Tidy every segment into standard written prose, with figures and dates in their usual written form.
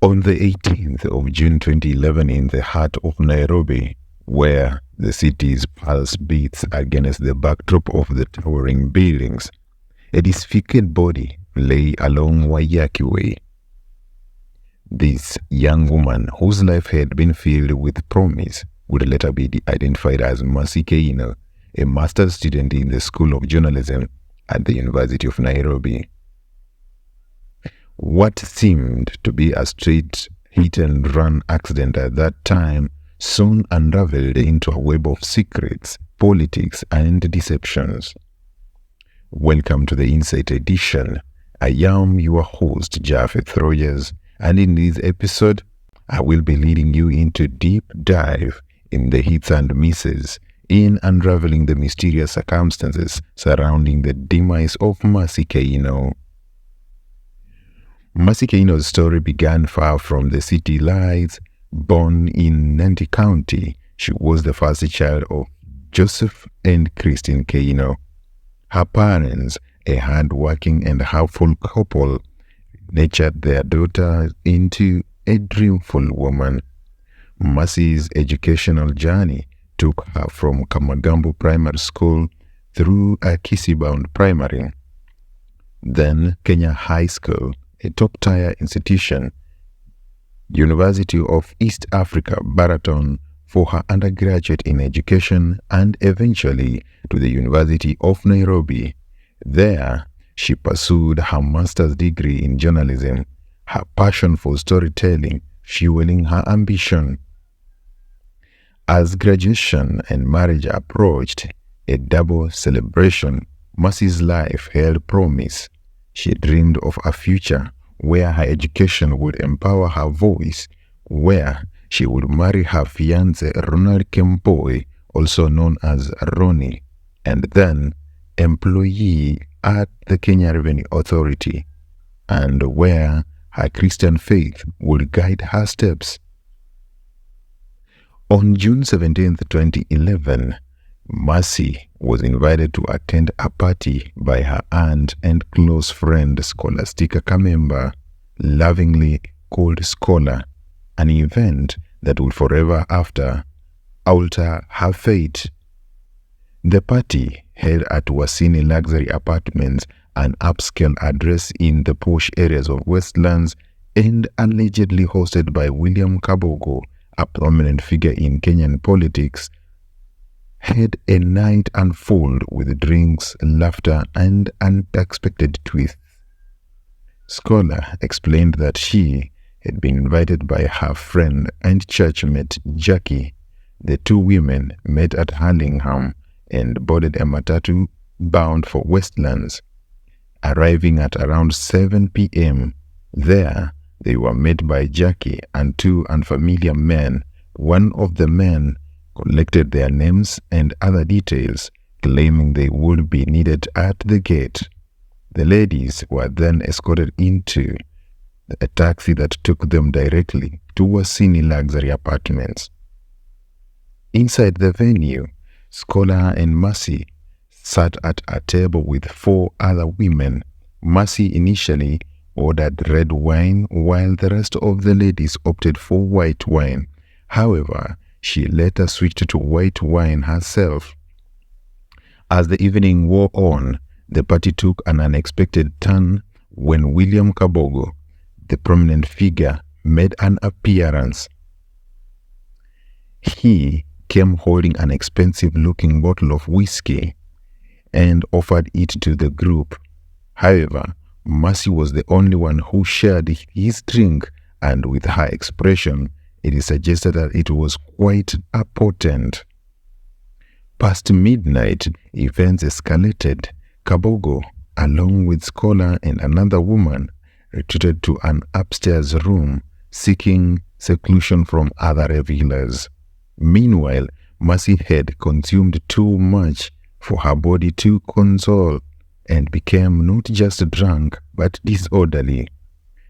On the 18th of June 2011, in the heart of Nairobi, where the city's pulse beats against the backdrop of the towering buildings, a disfigured body lay along Waiyaki Way. This young woman, whose life had been filled with promise, would later be identified as Mercy Keino, a master's student in the School of Journalism at the University of Nairobi. What seemed to be a straight hit-and-run accident at that time soon unraveled into a web of secrets, politics, and deceptions. Welcome to the Insight Edition. I am your host, Japheth Rogers, and in this episode, I will be leading you into deep dive in the hits and misses in unraveling the mysterious circumstances surrounding the demise of Mercy Keino. Mercy Keino's story began far from the city lights. Born in Nandi County, she was the first child of Joseph and Christine Keino. Her parents, a hard-working and helpful couple, nurtured their daughter into a dreamful woman. Mercy's educational journey took her from Kiambu Primary School through a Kisi-bound primary, then Kenya High School, a top-tier institution, University of East Africa, Baraton, for her undergraduate in education, and eventually to the University of Nairobi. There, she pursued her master's degree in journalism, her passion for storytelling fueling her ambition. As graduation and marriage approached, a double celebration, Mercy's life held promise. She dreamed of a future where her education would empower her voice, where she would marry her fiancé Ronald Kemboi, also known as Ronnie, and then employee at the Kenya Revenue Authority, and where her Christian faith would guide her steps. On June 17, 2011, Mercy was invited to attend a party by her aunt and close friend Scholastica Kamemba, lovingly called Scholar, an event that would forever after alter her fate. The party, held at Wasini Luxury Apartments, an upscale address in the posh areas of Westlands, and allegedly hosted by William Kabogo, a prominent figure in Kenyan politics, had a night unfold with drinks, laughter, and unexpected twists. Scholar explained that she had been invited by her friend and churchmate Jackie. The two women met at Hurlingham and boarded a matatu bound for Westlands. Arriving at around 7 p.m., there they were met by Jackie and two unfamiliar men. One of the men collected their names and other details, claiming they would be needed at the gate. The ladies were then escorted into a taxi that took them directly to Wasini Luxury Apartments. Inside the venue, Scholar and Mercy sat at a table with four other women. Mercy initially ordered red wine, while the rest of the ladies opted for white wine. However, she later switched to white wine herself. As the evening wore on, the party took an unexpected turn when William Kabogo, the prominent figure, made an appearance. He came holding an expensive-looking bottle of whiskey and offered it to the group. However, Mercy was the only one who shared his drink, and with her expression, it is suggested that it was quite potent. Past midnight, events escalated. Kabogo, along with Scholar and another woman, retreated to an upstairs room, seeking seclusion from other revelers. Meanwhile, Mercy had consumed too much for her body to console and became not just drunk but disorderly.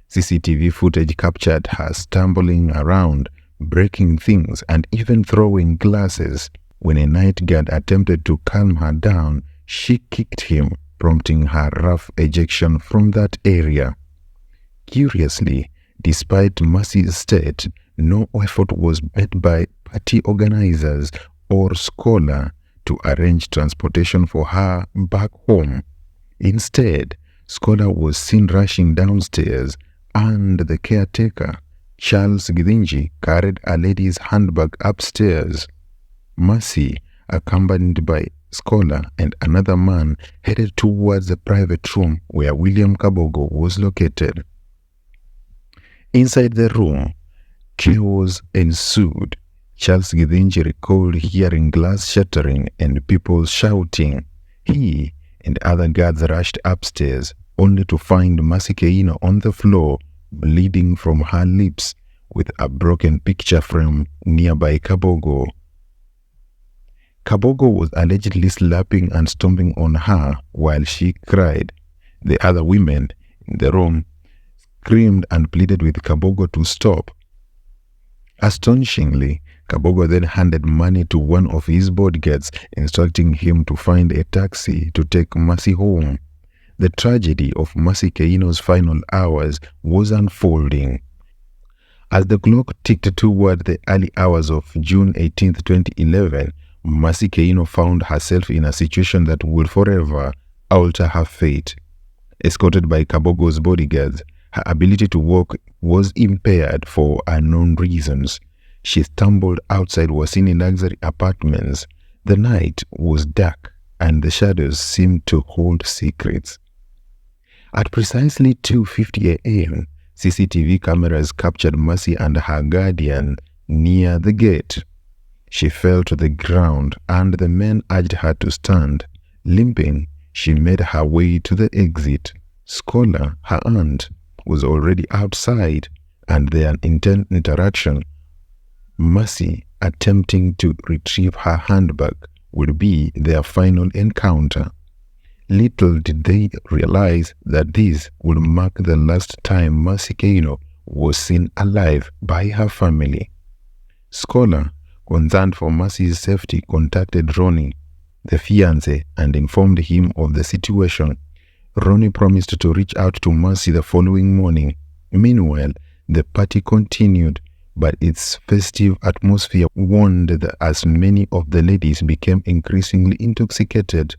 CCTV footage captured her stumbling around, breaking things, and even throwing glasses. When a night guard attempted to calm her down, she kicked him, prompting her rough ejection from that area. Curiously, Despite Mercy's state, no effort was made by party organizers or Scholar to arrange transportation for her back home. Instead, Scholar was seen rushing downstairs, and the caretaker, Charles Githinji, carried a lady's handbag upstairs. Mercy, accompanied by Scholar and another man, headed towards the private room where William Kabogo was located. Inside the room, chaos ensued. Charles Githinji recalled hearing glass shattering and people shouting. He and other guards rushed upstairs, only to find Mercy Keino on the floor, bleeding from her lips, with a broken picture frame nearby Kabogo. Kabogo was allegedly slapping and stomping on her while she cried. The other women in the room screamed and pleaded with Kabogo to stop. Astonishingly, Kabogo then handed money to one of his bodyguards, instructing him to find a taxi to take Mercy home. The tragedy of Mercy Keino's final hours was unfolding. As the clock ticked toward the early hours of June 18, 2011, Mercy Keino found herself in a situation that would forever alter her fate. Escorted by Kabogo's bodyguards, her ability to walk was impaired for unknown reasons. She stumbled outside Wasini luxury apartments. The night was dark, and the shadows seemed to hold secrets. At precisely 2:50 a.m., CCTV cameras captured Mercy and her guardian near the gate. She fell to the ground, and the men urged her to stand. Limping, she made her way to the exit. Scholar, her aunt, was already outside, and their intense interaction, Mercy attempting to retrieve her handbag, would be their final encounter. Little did they realize that this would mark the last time Mercy Keino was seen alive by her family. Scholar, concerned for Mercy's safety, contacted Ronnie, the fiancé, and informed him of the situation. Ronnie promised to reach out to Mercy the following morning. Meanwhile, the party continued, but its festive atmosphere warned as many of the ladies became increasingly intoxicated.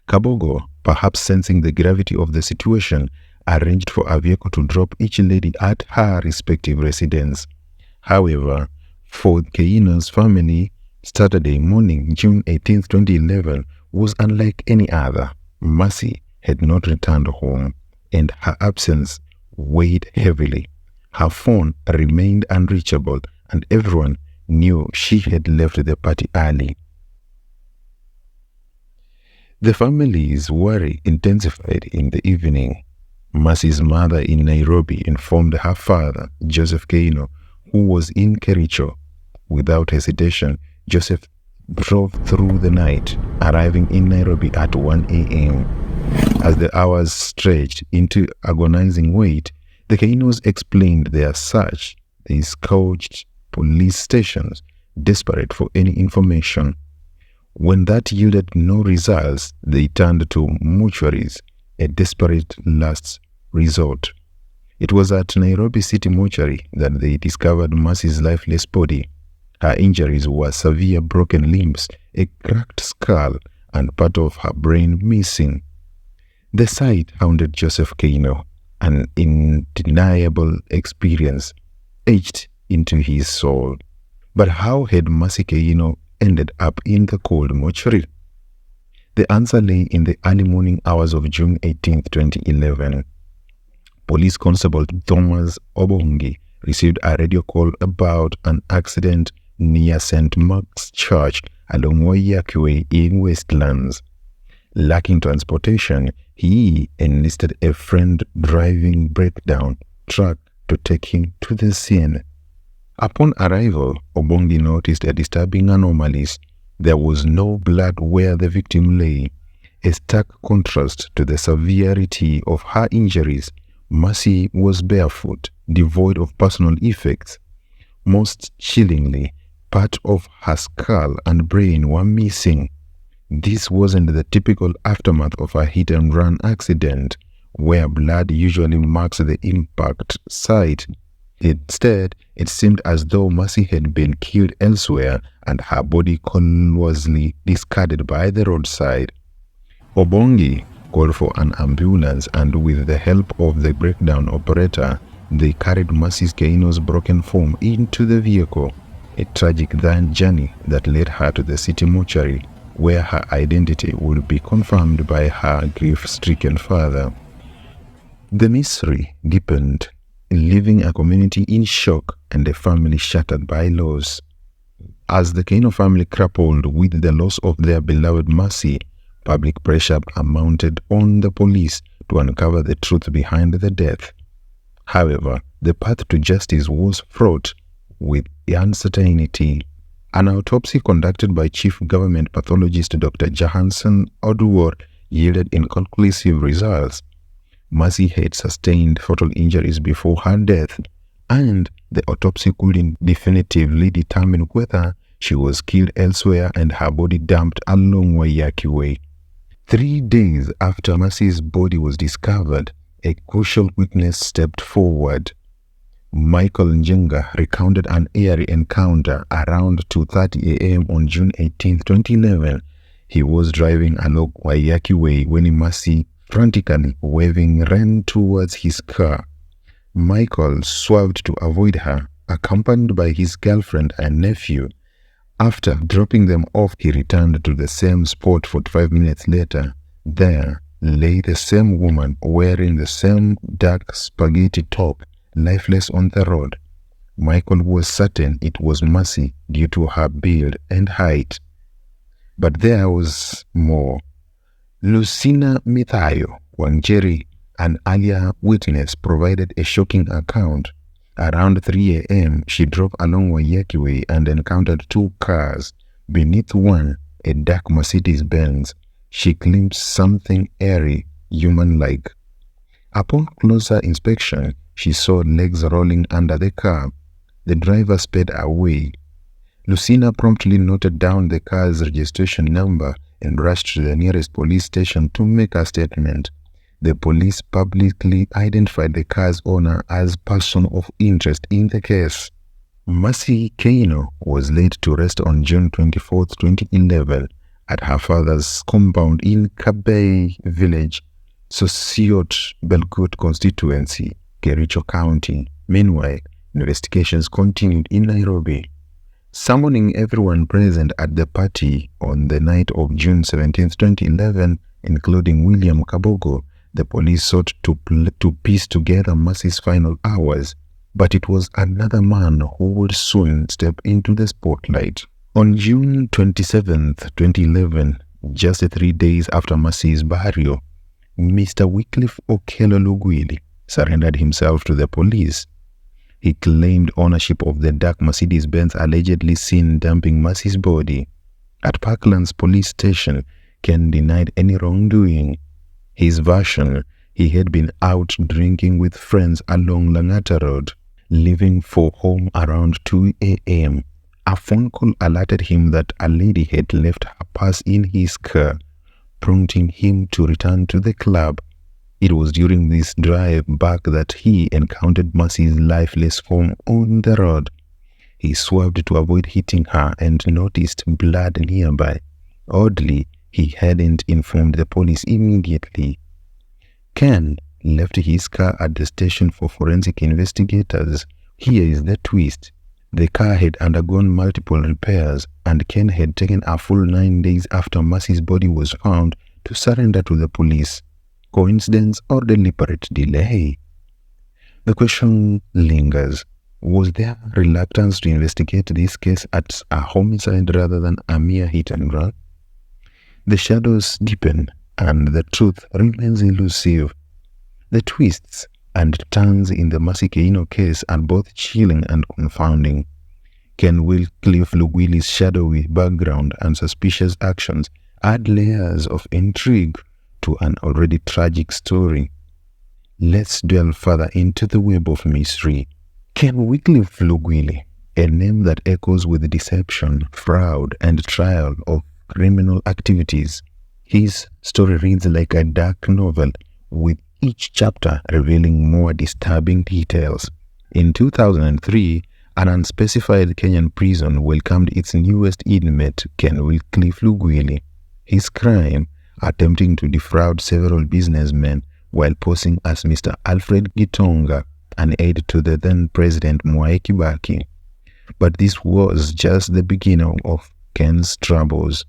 Kabogo, perhaps sensing the gravity of the situation, arranged for a vehicle to drop each lady at her respective residence. However, for Keino's family, Saturday morning, June 18, 2011, was unlike any other. Mercy had not returned home, and her absence weighed heavily. Her phone remained unreachable, and everyone knew she had left the party early. The family's worry intensified in the evening. Mercy's mother in Nairobi informed her father, Joseph Keino, who was in Kericho. Without hesitation, Joseph drove through the night, arriving in Nairobi at 1 a.m. As the hours stretched into agonizing wait, the Keinos explained their search. They scourged police stations, desperate for any information. When that yielded no results, they turned to mortuaries, a desperate last resort. It was at Nairobi City Mortuary that they discovered Mercy's lifeless body. Her injuries were severe broken limbs, a cracked skull, and part of her brain missing. The sight haunted Joseph Keino, an undeniable experience etched into his soul. But how had Mercy Keino ended up in the cold mortuary? The answer lay in the early morning hours of June 18, 2011. Police Constable Thomas Obongi received a radio call about an accident near St. Mark's Church along Waiyaki Way in Westlands. Lacking transportation, he enlisted a friend driving breakdown truck to take him to the scene. Upon arrival, Obongi noticed a disturbing anomaly. There was no blood where the victim lay, a stark contrast to the severity of her injuries. Mercy was barefoot, devoid of personal effects. Most chillingly, part of her skull and brain were missing. This wasn't the typical aftermath of a hit-and-run accident. where blood usually marks the impact site. Instead, it seemed as though Mercy had been killed elsewhere and her body carelessly discarded by the roadside. Obongi called for an ambulance, and with the help of the breakdown operator, they carried Mercy's Keino's broken form into the vehicle. A tragic journey that led her to the city mortuary, where her identity would be confirmed by her grief-stricken father. The misery deepened, leaving a community in shock and a family shattered by loss. As the Keino family grappled with the loss of their beloved Mercy, public pressure mounted on the police to uncover the truth behind the death. However, the path to justice was fraught with uncertainty. An autopsy conducted by Chief Government Pathologist Dr. Jahanson Oduor yielded inconclusive results. Mercy had sustained fatal injuries before her death, and the autopsy couldn't definitively determine whether she was killed elsewhere and her body dumped along Waiyaki Way. 3 days after Mercy's body was discovered, a crucial witness stepped forward. Michael Njenga recounted an eerie encounter around 2:30 a.m. on June 18, 2011. He was driving along Waiyaki Way when Mercy, frantically waving, ran towards his car. Michael swerved to avoid her, accompanied by his girlfriend and nephew. After dropping them off, he returned to the same spot 45 minutes later. There lay the same woman wearing the same dark spaghetti top, lifeless on the road. Michael was certain it was Mercy due to her build and height. But there was more. Lucina Mithayo Wangeri, an earlier witness, provided a shocking account. Around 3 a.m., she drove along Waiyaki Way and encountered 2 cars. Beneath one, a dark Mercedes-Benz. She glimpsed something airy, human-like. Upon closer inspection, she saw legs rolling under the car. The driver sped away. Lucina promptly noted down the car's registration number and rushed to the nearest police station to make a statement. The police publicly identified the car's owner as person of interest in the case. Mercy Keino was laid to rest on June 24, 2011, at her father's compound in Kabay Village, Sosiot Belgut constituency, Kericho County. Meanwhile, investigations continued in Nairobi. Summoning everyone present at the party on the night of June 17, 2011, including William Kabogo, the police sought to piece together Mercy's final hours, but it was another man who would soon step into the spotlight. On June 27, 2011, just 3 days after Mercy's burial, Mr. Wycliffe Okello Lugwili surrendered himself to the police. He claimed ownership of the dark Mercedes-Benz allegedly seen dumping Mercy's body. At Parkland's police station, Ken denied any wrongdoing. His version: he had been out drinking with friends along Langata Road, leaving for home around 2 a.m. A phone call alerted him that a lady had left her purse in his car, prompting him to return to the club. It was during this drive back that he encountered Mercy's lifeless form on the road. He swerved to avoid hitting her and noticed blood nearby. Oddly, he hadn't informed the police immediately. Ken left his car at the station for forensic investigators. Here is the twist. The car had undergone multiple repairs, and Ken had taken a full 9 days after Mercy's body was found to surrender to the police. Coincidence or deliberate delay? The question lingers. Was there reluctance to investigate this case as a homicide rather than a mere hit and run? The shadows deepen, and the truth remains elusive. The twists and turns in the Mercy Keino case are both chilling and confounding. Ken Wycliffe Lugwili's shadowy background and suspicious actions add layers of intrigue to an already tragic story. Let's delve further into the web of mystery. Ken Wycliffe Lugwili, a name that echoes with deception, fraud, and trial of criminal activities. His story reads like a dark novel with each chapter revealing more disturbing details. In 2003, an unspecified Kenyan prison welcomed its newest inmate, Ken Wycliffe Lugwili. His crime, attempting to defraud several businessmen while posing as Mr. Alfred Gitonga, an aide to the then President Mwai Kibaki. But this was just the beginning of Ken's troubles.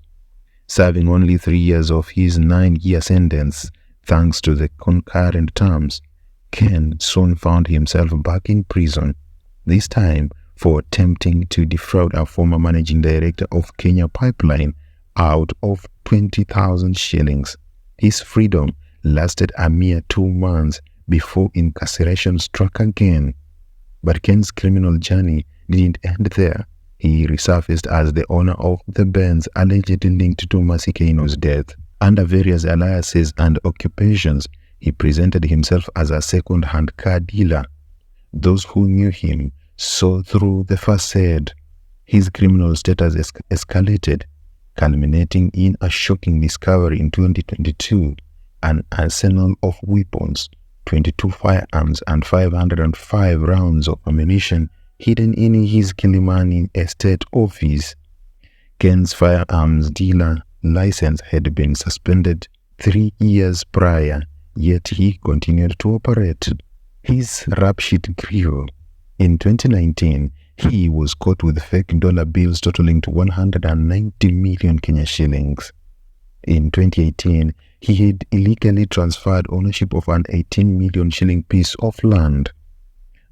Serving only 3 years of his 9-year sentence, thanks to the concurrent terms, Ken soon found himself back in prison, this time for attempting to defraud a former managing director of Kenya Pipeline out of 20,000 shillings. His freedom lasted a mere 2 months before incarceration struck again. But Ken's criminal journey didn't end there. He resurfaced as the owner of the Benz allegedly linked to Mercy Keino's death. Under various aliases and occupations, he presented himself as a second-hand car dealer. Those who knew him saw through the facade. His criminal status escalated, culminating in a shocking discovery in 2022, an arsenal of weapons, 22 firearms and 505 rounds of ammunition hidden in his Kilimani estate office. Ken's firearms dealer license had been suspended 3 years prior, yet he continued to operate. His rap sheet grew. In 2019, he was caught with fake dollar bills totaling to 190 million Kenya shillings. In 2018, he had illegally transferred ownership of an 18 million shilling piece of land.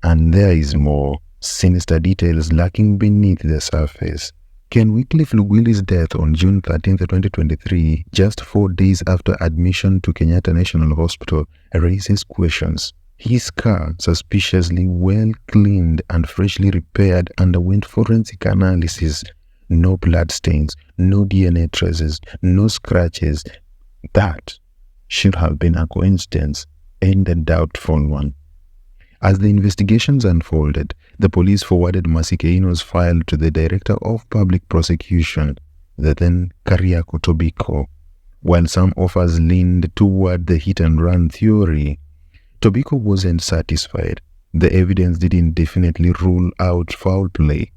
And there is more sinister details lurking beneath the surface. Ken Wycliffe Lugwili's death on June 13, 2023, just 4 days after admission to Kenyatta National Hospital, raises questions. His car, suspiciously well cleaned and freshly repaired, underwent forensic analysis. No blood stains, no DNA traces, no scratches. That should have been a coincidence and a doubtful one. As the investigations unfolded, the police forwarded Mercy Keino's file to the Director of Public Prosecution, the then Kariako Tobiko. While some offers leaned toward the hit-and-run theory, Tobiko wasn't satisfied. The evidence didn't definitely rule out foul play.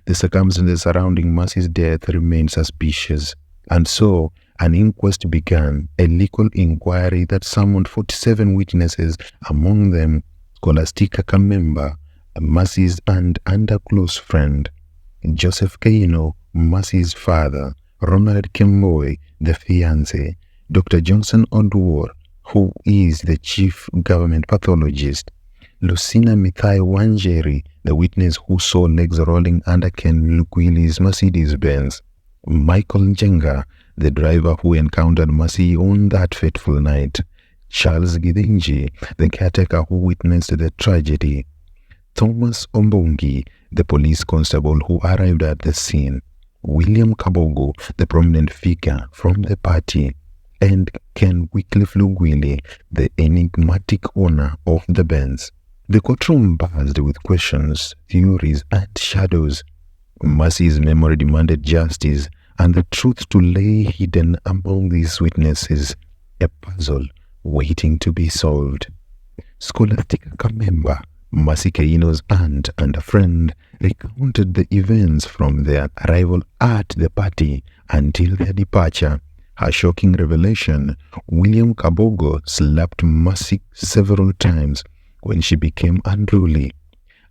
The circumstances surrounding Mercy's death remained suspicious, and so an inquest began, a legal inquiry that summoned 47 witnesses, among them Scholastica Kamemba, Mercy's and close friend, Joseph Keino, Mercy's father, Ronald Kemboi, the fiancé, Dr. Johnson Oduor, who is the chief government pathologist, Lucina Mithai Wanjeri, the witness who saw legs rolling under Ken Lugwili's Mercedes-Benz, Michael Njenga, the driver who encountered Mercy on that fateful night, Charles Githinji, the caretaker who witnessed the tragedy, Thomas Ombongi, the police constable who arrived at the scene, William Kabogo, the prominent figure from the party, and Ken Wycliffe Lugwili, the enigmatic owner of the Benz. The courtroom buzzed with questions, theories, and shadows. Mercy's memory demanded justice, and the truth to lay hidden among these witnesses, a puzzle waiting to be solved. Scholastica Kamemba, Mercy Keino's aunt and a friend, recounted the events from their arrival at the party until their departure. Her shocking revelation: William Kabogo slapped Mercy several times when she became unruly.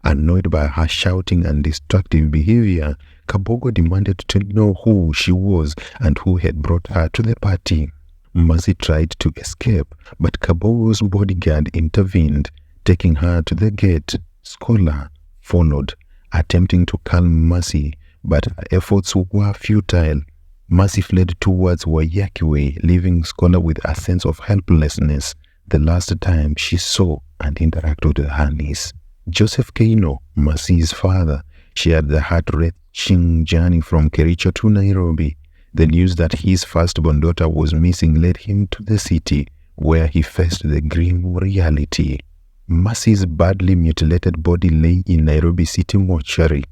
Annoyed by her shouting and destructive behavior, Kabogo demanded to know who she was and who had brought her to the party. Mercy tried to escape, but Kabogo's bodyguard intervened, taking her to the gate. Scholar followed, attempting to calm Mercy, but her efforts were futile. Mercy fled towards Waiyaki Way, leaving Scholar with a sense of helplessness, the last time she saw and interacted with her niece. Joseph Keino, Mercy's father, shared the heart-wrenching journey from Kericho to Nairobi. The news that his firstborn daughter was missing led him to the city, where he faced the grim reality. Mercy's badly mutilated body lay in Nairobi City mortuary.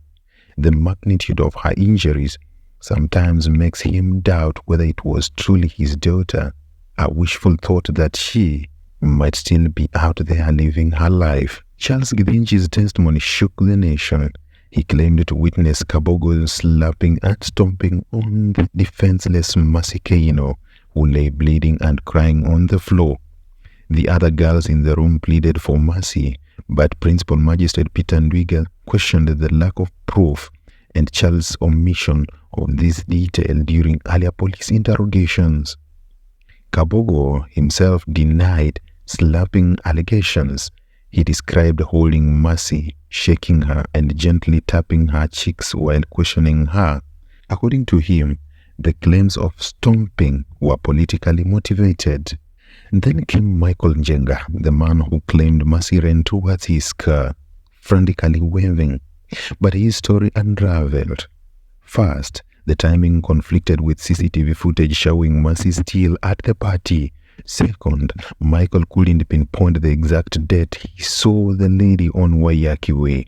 The magnitude of her injuries sometimes makes him doubt whether it was truly his daughter, a wishful thought that she might still be out there living her life. Charles Githinji's testimony shook the nation. He claimed to witness Kabogo slapping and stomping on the defenseless Mercy Keino, who lay bleeding and crying on the floor. The other girls in the room pleaded for mercy, but Principal Magistrate Peter Ndwiga questioned the lack of proof and Charles' omission of this detail during earlier police interrogations. Kabogo himself denied slapping allegations. He described holding Mercy, shaking her, and gently tapping her cheeks while questioning her. According to him, the claims of stomping were politically motivated. Then came Michael Njenga, the man who claimed Mercy ran towards his car, frantically waving. But his story unraveled. First, the timing conflicted with CCTV footage showing Mercy still at the party. Second, Michael couldn't pinpoint the exact date he saw the lady on Waiyaki Way.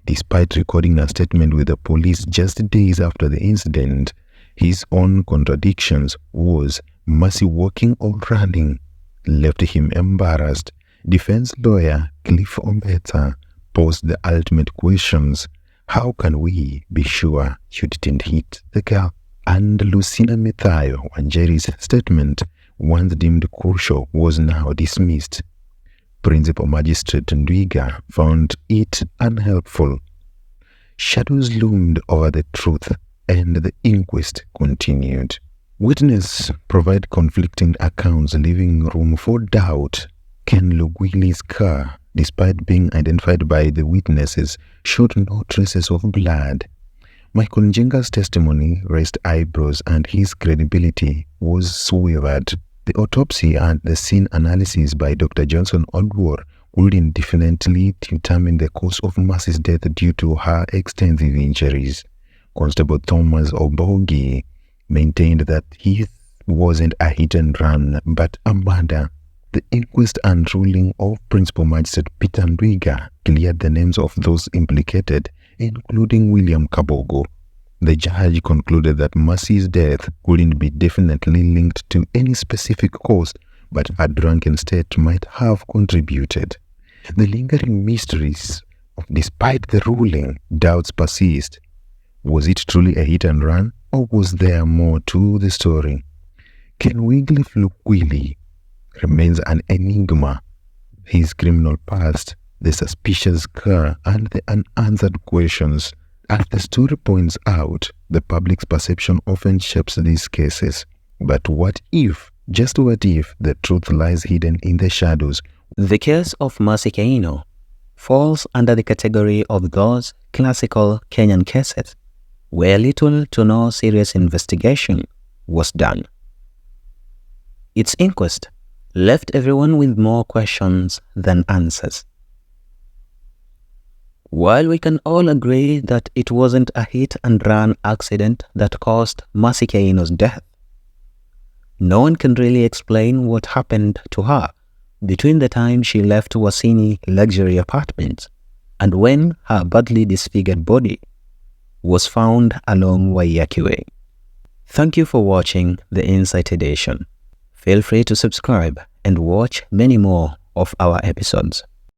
Despite recording a statement with the police just days after the incident, his own contradictions was Mercy walking or running left him embarrassed. Defense lawyer Cliff Ombeta posed the ultimate questions. How can we be sure you didn't hit the girl? And Lucina Methayo Wanjeri's statement, once deemed crucial, was now dismissed. Principal Magistrate Ndwiga found it unhelpful. Shadows loomed over the truth, and the inquest continued. Witnesses provide conflicting accounts, leaving room for doubt. Ken Lugwili's car, despite being identified by the witnesses, showed no traces of blood. Michael Njenga's testimony raised eyebrows and his credibility was swerved. The autopsy and the scene analysis by Dr. Johnson Odwor would indefinitely determine the cause of Mercy's death due to her extensive injuries. Constable Thomas Obogi maintained that he wasn't a hit and run, but a murder. The inquest and ruling of Principal Magistrate Peter Ndwiga cleared the names of those implicated, including William Kabogo. The judge concluded that Mercy's death couldn't be definitely linked to any specific cause, but her drunken state might have contributed. The lingering mysteries, despite the ruling, doubts persist. Was it truly a hit and run, or was there more to the story? Ken Wycliffe Lukwili remains an enigma. His criminal past, the suspicious car, and the unanswered questions. As the story points out, the public's perception often shapes these cases. But what if, just what if, the truth lies hidden in the shadows? The case of Mercy Keino falls under the category of those classical Kenyan cases where little to no serious investigation was done. Its inquest left everyone with more questions than answers. While we can all agree that it wasn't a hit-and-run accident that caused Mercy Keino's death, no one can really explain what happened to her between the time she left Wasini luxury apartments and when her badly disfigured body was found along Waiyaki Way. Thank you for watching the Insight Edition. Feel free to subscribe and watch many more of our episodes.